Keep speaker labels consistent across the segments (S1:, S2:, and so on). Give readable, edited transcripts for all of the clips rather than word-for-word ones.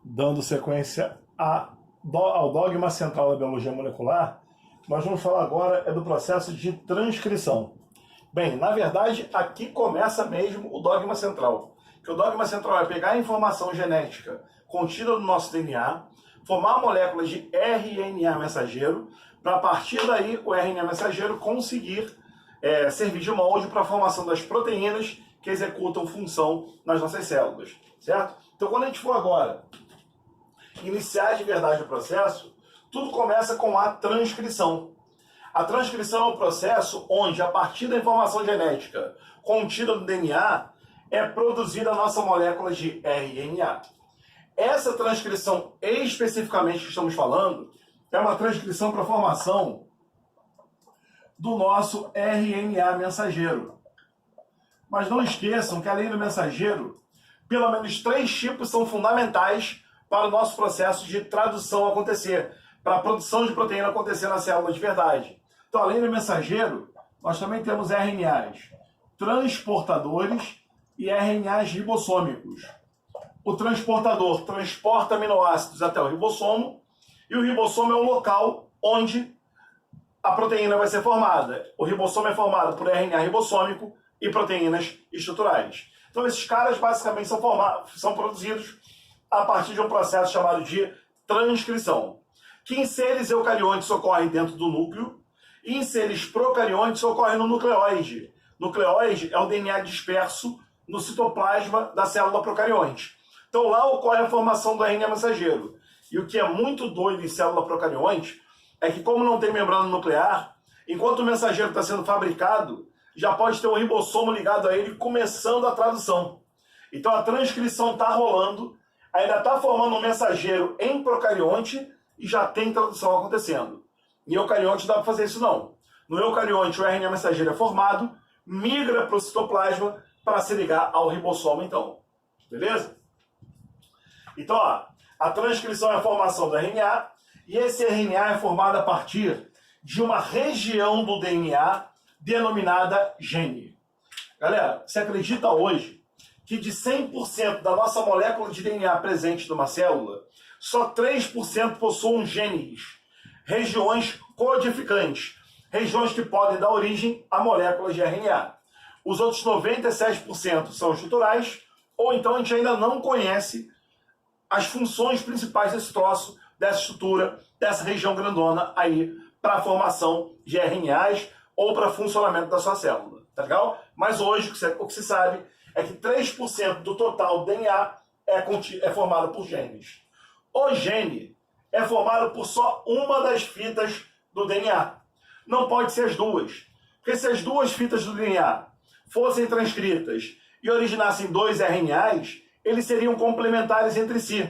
S1: Dando sequência ao dogma central da biologia molecular, nós vamos falar agora do processo de transcrição. Bem, na verdade, aqui começa mesmo o dogma central. Que o dogma central é pegar a informação genética contida no nosso DNA, formar moléculas de RNA mensageiro, para a partir daí o RNA mensageiro conseguir servir de molde para a formação das proteínas que executam função nas nossas células, certo? Então, quando a gente for agora iniciar de verdade o processo, tudo começa com a transcrição. A transcrição é um processo onde, a partir da informação genética contida no DNA, é produzida a nossa molécula de RNA. Essa transcrição, especificamente que estamos falando, é uma transcrição para a formação do nosso RNA mensageiro. Mas não esqueçam que, além do mensageiro, pelo menos 3 tipos são fundamentais para o nosso processo de tradução acontecer, para a produção de proteína acontecer na célula de verdade. Então, além do mensageiro, nós também temos RNAs transportadores e RNAs ribossômicos. O transportador transporta aminoácidos até o ribossomo, e o ribossomo é o local onde a proteína vai ser formada. O ribossomo é formado por RNA ribossômico e proteínas estruturais. Então, esses caras basicamente são produzidos a partir de um processo chamado de transcrição, que em seres eucariontes ocorre dentro do núcleo e em seres procariontes ocorre no nucleóide. Nucleóide é o DNA disperso no citoplasma da célula procarionte. Então, lá ocorre a formação do RNA mensageiro. E o que é muito doido em célula procarionte é que, como não tem membrana nuclear, enquanto o mensageiro está sendo fabricado, já pode ter um ribossomo ligado a ele começando a tradução. Então, a transcrição está rolando, ainda está formando um mensageiro em procarionte e já tem tradução acontecendo. Em eucarionte não dá para fazer isso não. No eucarionte o RNA mensageiro é formado, migra para o citoplasma para se ligar ao ribossomo então. Beleza? Então, ó, a transcrição é a formação do RNA e esse RNA é formado a partir de uma região do DNA denominada gene. Galera, você acredita hoje que de 100% da nossa molécula de DNA presente numa célula, só 3% possuem genes, regiões codificantes, regiões que podem dar origem a moléculas de RNA. Os outros 97% são estruturais, ou então a gente ainda não conhece as funções principais desse troço, dessa estrutura, dessa região grandona aí, para a formação de RNAs ou para funcionamento da sua célula, tá legal? Mas hoje o que se sabe é que 3% do total do DNA é formado por genes. O gene é formado por só uma das fitas do DNA. Não pode ser as duas. Porque se as duas fitas do DNA fossem transcritas e originassem 2 RNAs, eles seriam complementares entre si.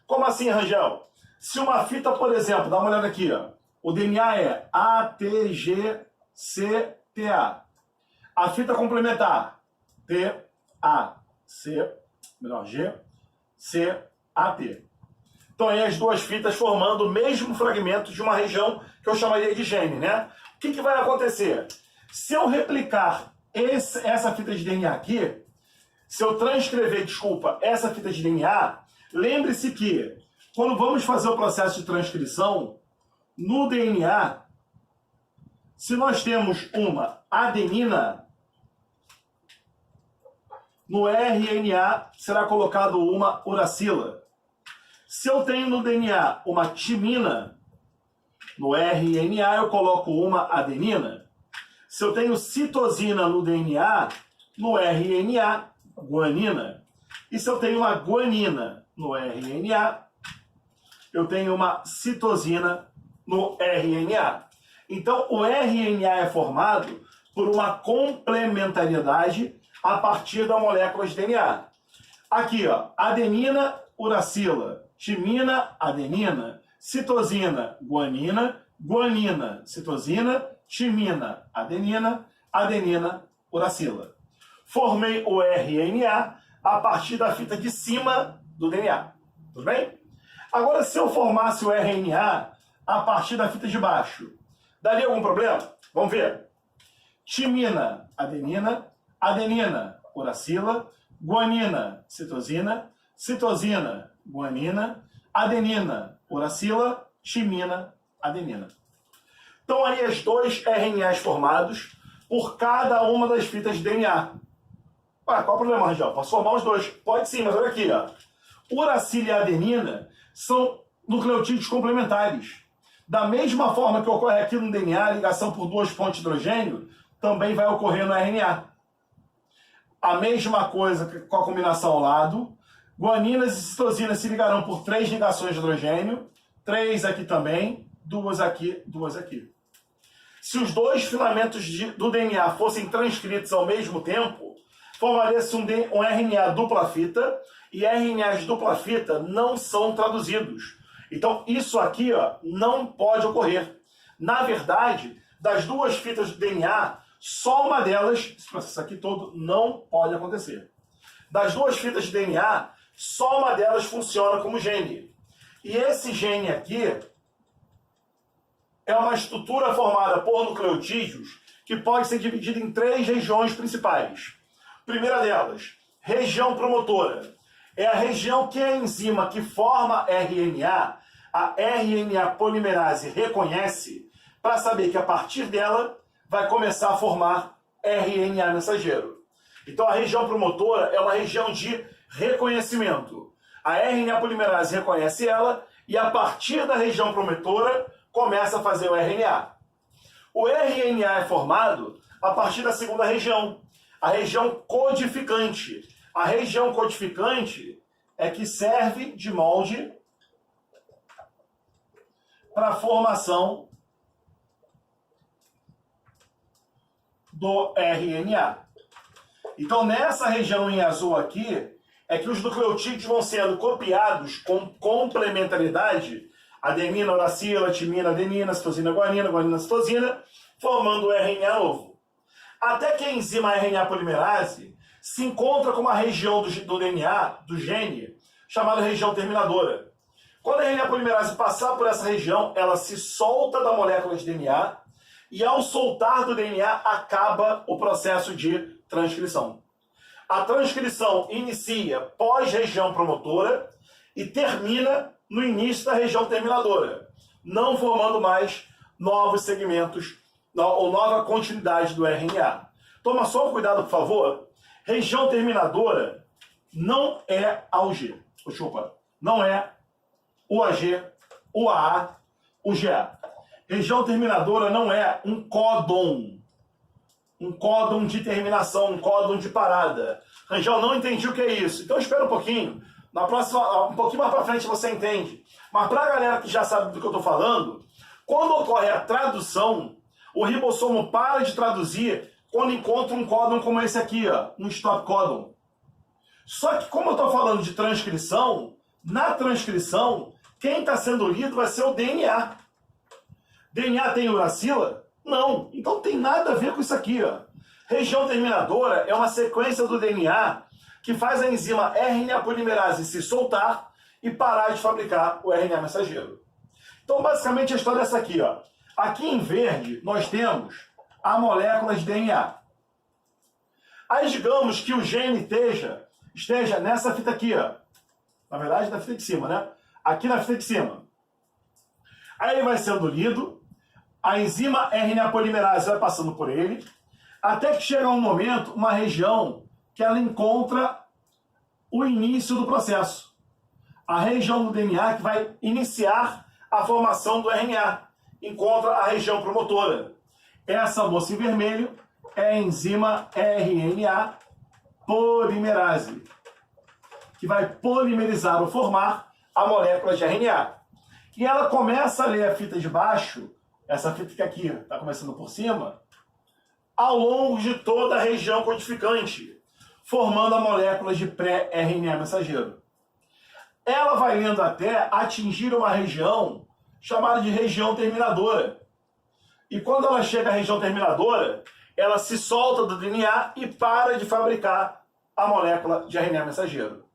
S1: Como assim, Rangel? Se uma fita, por exemplo, dá uma olhada aqui, ó, o DNA é ATGCTA. A fita complementar, GCAT. Então, aí as duas fitas formando o mesmo fragmento de uma região que eu chamaria de gene, né? O que vai acontecer? Se eu replicar essa fita de DNA aqui, se eu transcrever, essa fita de DNA, lembre-se que, quando vamos fazer o processo de transcrição, no DNA, se nós temos uma adenina, no RNA será colocado uma uracila. Se eu tenho no DNA uma timina, no RNA eu coloco uma adenina. Se eu tenho citosina no DNA, no RNA, guanina. E se eu tenho uma guanina no RNA, eu tenho uma citosina no RNA. Então, o RNA é formado por uma complementariedade a partir da molécula de DNA. Aqui, ó, adenina, uracila, timina, adenina, citosina, guanina, guanina, citosina, timina, adenina, adenina, uracila. Formei o RNA a partir da fita de cima do DNA. Tudo bem? Agora, se eu formasse o RNA a partir da fita de baixo, daria algum problema? Vamos ver. Timina, adenina, adenina, uracila, guanina, citosina, citosina, guanina, adenina, uracila, timina, adenina. Então aí as 2 RNAs formados por cada uma das fitas de DNA. Ué, qual o problema, Rangel? Posso formar os 2? Pode sim, mas olha aqui, ó. Uracila e adenina são nucleotídeos complementares. Da mesma forma que ocorre aqui no DNA, a ligação por 2 pontos de hidrogênio, também vai ocorrer no RNA. A mesma coisa com a combinação ao lado. Guaninas e citosinas se ligarão por 3 ligações de hidrogênio. 3 aqui também, 2 aqui, 2 aqui. Se os 2 filamentos do DNA fossem transcritos ao mesmo tempo, formaria-se um RNA dupla fita, e RNAs dupla fita não são traduzidos. Então, isso aqui, ó, não pode ocorrer. Na verdade, das 2 fitas do DNA, só uma delas, esse processo aqui todo, não pode acontecer. Das 2 fitas de DNA, só uma delas funciona como gene. E esse gene aqui é uma estrutura formada por nucleotídeos que pode ser dividida em 3 regiões principais. Primeira delas, região promotora. É a região que a enzima que forma RNA, a RNA polimerase, reconhece para saber que a partir dela vai começar a formar RNA mensageiro. Então a região promotora é uma região de reconhecimento. A RNA polimerase reconhece ela e a partir da região promotora começa a fazer o RNA. O RNA é formado a partir da segunda região, a região codificante. A região codificante é que serve de molde para a formação do RNA. Então, nessa região em azul aqui, é que os nucleotídeos vão sendo copiados com complementaridade, adenina, uracila, timina, adenina, citosina, guanina, guanina, citosina, formando o RNA novo. Até que a enzima RNA polimerase se encontra com uma região do DNA, do gene, chamada região terminadora. Quando a RNA polimerase passar por essa região, ela se solta da molécula de DNA e ao soltar do DNA acaba o processo de transcrição. A transcrição inicia pós-região promotora e termina no início da região terminadora, não formando mais novos segmentos ou nova continuidade do RNA. Toma só um cuidado, por favor. Região terminadora não é AUG. Não é o AG, o AA, o GA. Região terminadora não é um códon de terminação, um códon de parada. Rangel, não entendi o que é isso. Então espera um pouquinho. Na próxima, um pouquinho mais para frente você entende. Mas para a galera que já sabe do que eu estou falando, quando ocorre a tradução, o ribossomo para de traduzir quando encontra um códon como esse aqui, ó, um stop códon. Só que como eu estou falando de transcrição, na transcrição, quem está sendo lido vai ser o DNA. DNA tem uracila? Não. Então tem nada a ver com isso aqui, ó. Região terminadora é uma sequência do DNA que faz a enzima RNA polimerase se soltar e parar de fabricar o RNA mensageiro. Então, basicamente, a história é essa aqui, ó. Aqui em verde, nós temos a molécula de DNA. Aí, digamos que o gene esteja nessa fita aqui, ó. Na verdade, na fita de cima, né? Aqui na fita de cima. Aí ele vai sendo lido, a enzima RNA polimerase vai passando por ele, até que chega um momento, uma região, que ela encontra o início do processo. A região do DNA que vai iniciar a formação do RNA. Encontra a região promotora. Essa moça em vermelho é a enzima RNA polimerase, que vai polimerizar ou formar a molécula de RNA. E ela começa a ler a fita de baixo, essa fita que aqui está começando por cima, ao longo de toda a região codificante, formando a molécula de pré-RNA mensageiro. Ela vai lendo até atingir uma região chamada de região terminadora. E quando ela chega à região terminadora, ela se solta do DNA e para de fabricar a molécula de RNA mensageiro.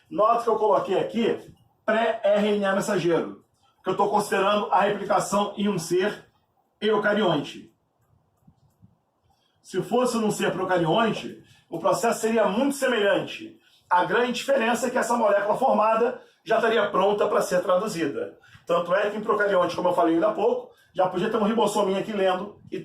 S1: Nota que eu coloquei aqui pré-RNA mensageiro, que eu estou considerando a replicação em um ser eucarionte. Se fosse num ser procarionte, o processo seria muito semelhante. A grande diferença é que essa molécula formada já estaria pronta para ser traduzida. Tanto é que em procarionte, como eu falei ainda há pouco, já podia ter um ribossominho aqui lendo e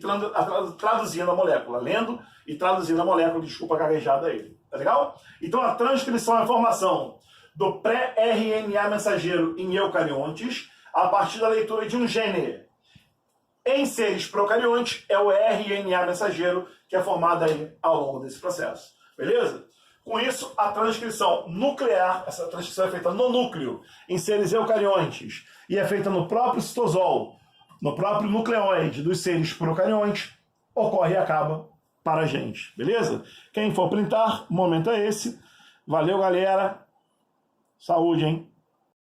S1: traduzindo a molécula. Lendo e traduzindo a molécula, desculpa a gaguejada aí. Tá legal? Então a transcrição é a formação do pré-RNA mensageiro em eucariontes a partir da leitura de um gene. Em seres procariontes, é o RNA mensageiro que é formado aí ao longo desse processo. Beleza? Com isso, a transcrição nuclear, essa transcrição é feita no núcleo, em seres eucariontes, e é feita no próprio citosol, no próprio nucleoide dos seres procariontes, ocorre e acaba para a gente. Beleza? Quem for printar, o momento é esse. Valeu, galera. Saúde, hein?